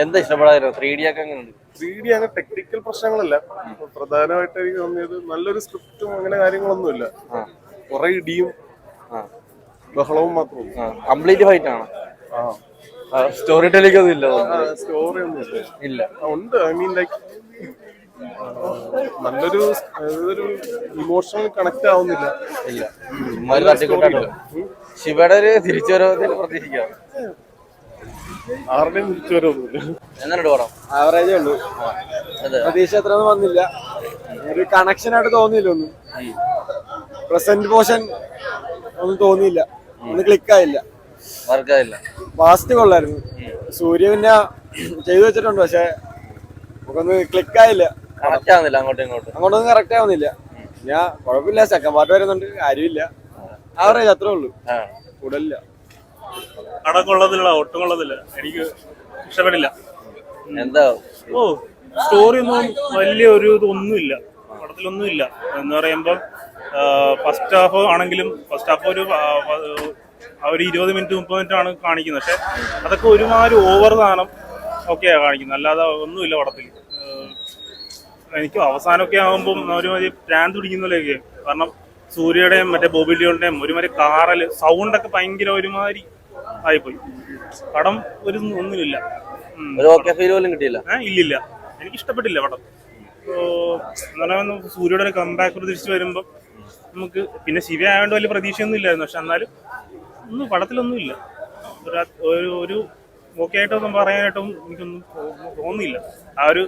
എന്താ ഇഷ്ടപ്പെടായിരുന്നു? 3D ഒക്കെ എങ്ങനെയുണ്ട്? 3D അങ്ങനെ ടെക്നിക്കൽ പ്രശ്നങ്ങളല്ല, പ്രധാനമായിട്ട് എനിക്ക് തോന്നിയത് നല്ലൊരു സ്ക്രിപ്റ്റും അങ്ങനെ കാര്യങ്ങളൊന്നുമില്ല. കുറെ ഇടിയും ബഹളവും മാത്രമേ. കംപ്ലീറ്റ് ഫൈറ്റ് ആണ്. സ്റ്റോറി ടെല്ലിംഗ് ഒന്നും ഇല്ല. സ്റ്റോറി ഒന്നും ഇല്ല. ഉണ്ട്, ഐ മീൻ ലൈക്ക് നല്ലൊരു ഇമോഷണൽ കണക്ട് ആവുന്നില്ല. ശിവയുടെ ഒരു തിരിച്ചുവരവ് പ്രതീക്ഷിക്കാം. ആരുടെയും തിരിച്ചുവരവൊന്നുമില്ല. എന്നുണ്ട് പടം? ആവറേജേ ഉള്ളൂ. പ്രതീക്ഷ അത്ര ഒന്നും വന്നില്ല. ഒരു കണക്ഷൻ ആയിട്ട് തോന്നിയില്ല. ഒന്നും പ്രസന്റ് പോർഷൻ ഒന്നും തോന്നിയില്ല. ഒന്നും ക്ലിക്കായില്ല. ഫാസ്റ്റ് കൊള്ളായിരുന്നു. സൂര്യ പിന്നെ ചെയ്തു വെച്ചിട്ടുണ്ട്, പക്ഷെ നമുക്കൊന്ന് ക്ലിക്കായില്ല. അങ്ങോട്ടൊന്നും കറക്റ്റ് ആവുന്നില്ല. ഞാൻ കുഴപ്പമില്ല, സെക്കൻഡ് പാർട്ട് വരുന്നുണ്ട്, കാര്യമില്ല. ആവറേജ് അത്രേ ഉള്ളൂ, കൂടുതലില്ല. പടം കൊള്ളത്തില്ല, ഒട്ടും കൊള്ളത്തില്ല, എനിക്ക് ഇഷ്ടപ്പെടില്ല. എന്താ സ്റ്റോറി ഒന്നും വലിയ ഒരു ഇതൊന്നുമില്ല, പടത്തിലൊന്നുമില്ല. എന്ന് പറയുമ്പം ഫസ്റ്റ് ഹാഫ് ആണെങ്കിലും ഫസ്റ്റ് ഹാഫ് ഒരു 20 മിനിറ്റ് 30 മിനിറ്റ് ആണ് കാണിക്കുന്നത്. പക്ഷെ അതൊക്കെ ഒരുമാതിരി ഓവർ സാധനം ഒക്കെയാണ് കാണിക്കുന്നത്, അല്ലാതെ ഒന്നുമില്ല പടത്തിൽ. എനിക്ക് അവസാനമൊക്കെ ആകുമ്പം ഒരുമാതിരി പ്രാന്ത് പിടിക്കുന്നതിലേക്ക്. കാരണം സൂര്യയുടെയും മറ്റേ ബോബി ഡിയോളിന്റെയും ഒരുമാതിരി കാറല് സൗണ്ടൊക്കെ ഭയങ്കര ഒരുമാതിരി ആയിപ്പോയി. പടം ഒന്നുമില്ല. ഇല്ലില്ല, എനിക്ക് ഇഷ്ടപ്പെട്ടില്ല പടം. എന്നാലും സൂര്യയുടെ ഒരു കംബാക്ക് തിരിച്ചു വരുമ്പം നമുക്ക് പിന്നെ ശിവ ആയതുകൊണ്ട് വലിയ പ്രതീക്ഷയൊന്നും ഇല്ലായിരുന്നു. പക്ഷെ എന്നാലും പടത്തിലൊന്നുമില്ല. ഒരു ഓക്കെ ആയിട്ടൊന്നും പറയാനായിട്ടും എനിക്കൊന്നും തോന്നിയില്ല. ആ ഒരു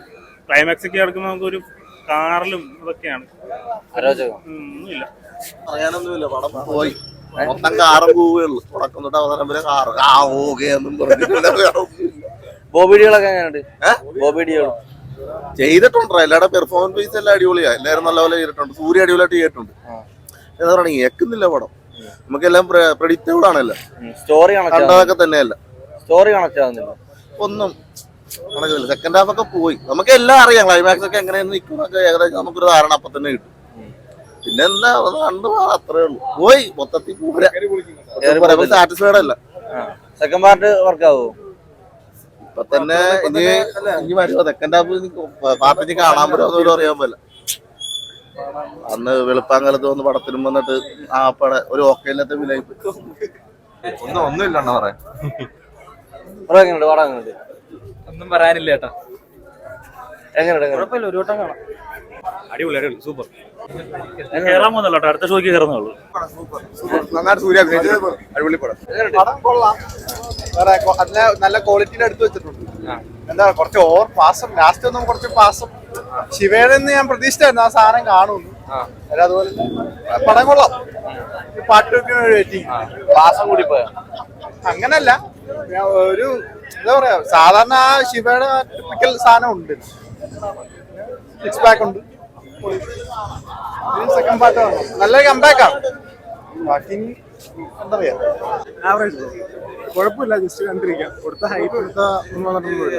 ക്ലൈമാക്സ് ഒക്കെ എടുക്കുമ്പോൾ നമുക്കൊരു കാറിലും ഇതൊക്കെയാണ്. ഒന്നുമില്ല, പറയാനൊന്നുമില്ല. പടം പോയി, മൊത്തം കാറും പോവേ ഉള്ളൂ. തുടക്കം തൊട്ട് അവസാനം വരെ കാറ് ബോബിഡികളൊക്കെ ചെയ്തിട്ടുണ്ടോ? എല്ലാവരുടെ പെർഫോമൻസ് ബേസ് എല്ലാം അടിപൊളിയാ. എല്ലാവരും നല്ലപോലെ ചെയ്തിട്ടുണ്ട്. സൂര്യ അടിപൊളിയായിട്ട് ചെയ്തിട്ടുണ്ട്. എന്താ പറയുക, ഏക്കുന്നില്ല പടം. നമുക്കെല്ലാം പ്രെഡിക്റ്റബിൾ ആണല്ലോ. കണ്ടതൊക്കെ തന്നെയല്ല, സ്റ്റോറി കണക്ട് ആവുന്നില്ല, ഒന്നും കണക്കില്ല. സെക്കൻഡ് ഹാഫ് ഒക്കെ പോയി. നമുക്ക് എല്ലാം അറിയാം, ക്ലൈമാക്സ് ഒക്കെ എങ്ങനെയെന്ന് നിൽക്കുന്നൊക്കെ ഏകദേശം നമുക്കൊരു ധാരണ അപ്പൊ തന്നെ കിട്ടും. പിന്നെ എന്താ കണ്ടു അത്രേ ഉള്ളൂ. പോയി മൊത്തത്തിൽ സാറ്റിസ്ഫൈഡ് അല്ല. സെക്കൻഡ് പാർട്ട് വർക്ക് ആവോ? ഇപ്പൊ തന്നെ ഇനി വരുമോ സെക്കൻഡ് ഹാഫ്? പാർട്ട് ഇനി കാണാൻ പറ്റുമോ അറിയാൻ പറ്റില്ല. അന്ന് വെളുപ്പാങ്കാലത്ത് വന്ന് പടത്തിനും വന്നിട്ട് ആ പട ഒരു ഓക്കെ ഇല്ലാത്ത വിലയി ഒന്നുമില്ല പറയാൻ. ഒന്നും പറയാനില്ല ചേട്ടാ. എങ്ങനെയുണ്ട്? ഒരു വട്ടം കാണാം. അടിപൊളി, സൂപ്പർ. കയറാൻ പോകുന്നല്ലോ, അടുത്ത ഷോയ്ക്ക് കയറുന്നുള്ളൂ. നന്നായിട്ട് സൂര്യ അടിപൊളി പടം. പടം കൊള്ളാം, നല്ല ക്വാളിറ്റിയിൽ എടുത്തു വെച്ചിട്ടുണ്ട്. എന്താ കുറച്ച് ഓവർ പാസം, ലാസ്റ്റ് ഒന്നും കുറച്ച് പാസം. ശിവയുടെ ഞാൻ പ്രതീക്ഷിച്ചായിരുന്നു ആ സാധനം കാണുന്നു. അതുപോലെ പടം കൊള്ളാം. പാട്ടൊക്കെ പാസം കൂടി പോയ അങ്ങനല്ല, ഒരു എന്താ പറയാ, സാധാരണ ആ ശിവയുടെ ടിപ്പിക്കൽ സാധനം ഉണ്ട്. സിക്സ് പാക്ക് ഉണ്ട്. സെക്കൻഡ് പാർട്ട് നല്ലൊരു കംബാക്കാണ്. ബാക്കി എന്താ പറയാ, ആവറേജ് കുഴപ്പമില്ല, ജസ്റ്റ് കണ്ടിരിക്കാം. കൊടുത്ത ഹൈറ്റ് കൊടുത്ത ഒന്നുമില്ല.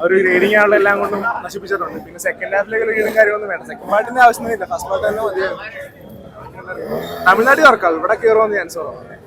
ഒരു ഗ്രേഡിങ് ആളെല്ലാം കൊണ്ടും നശിപ്പിച്ചിട്ടുണ്ട്. പിന്നെ സെക്കൻഡ് ഹാഫിലേക്ക് ഗ്രേഡും കാര്യമൊന്നും വേണ്ട. സെക്കൻഡ് പാർട്ടിന്റെ ആവശ്യമൊന്നുമില്ല, ഫസ്റ്റ് പാർട്ട് തന്നെ മതിയായിരുന്നു. തമിഴ്നാട്ടിൽ വർക്കാവും, ഇവിടെ കയറുമെന്ന് ചാൻസ് കുറവാണ്.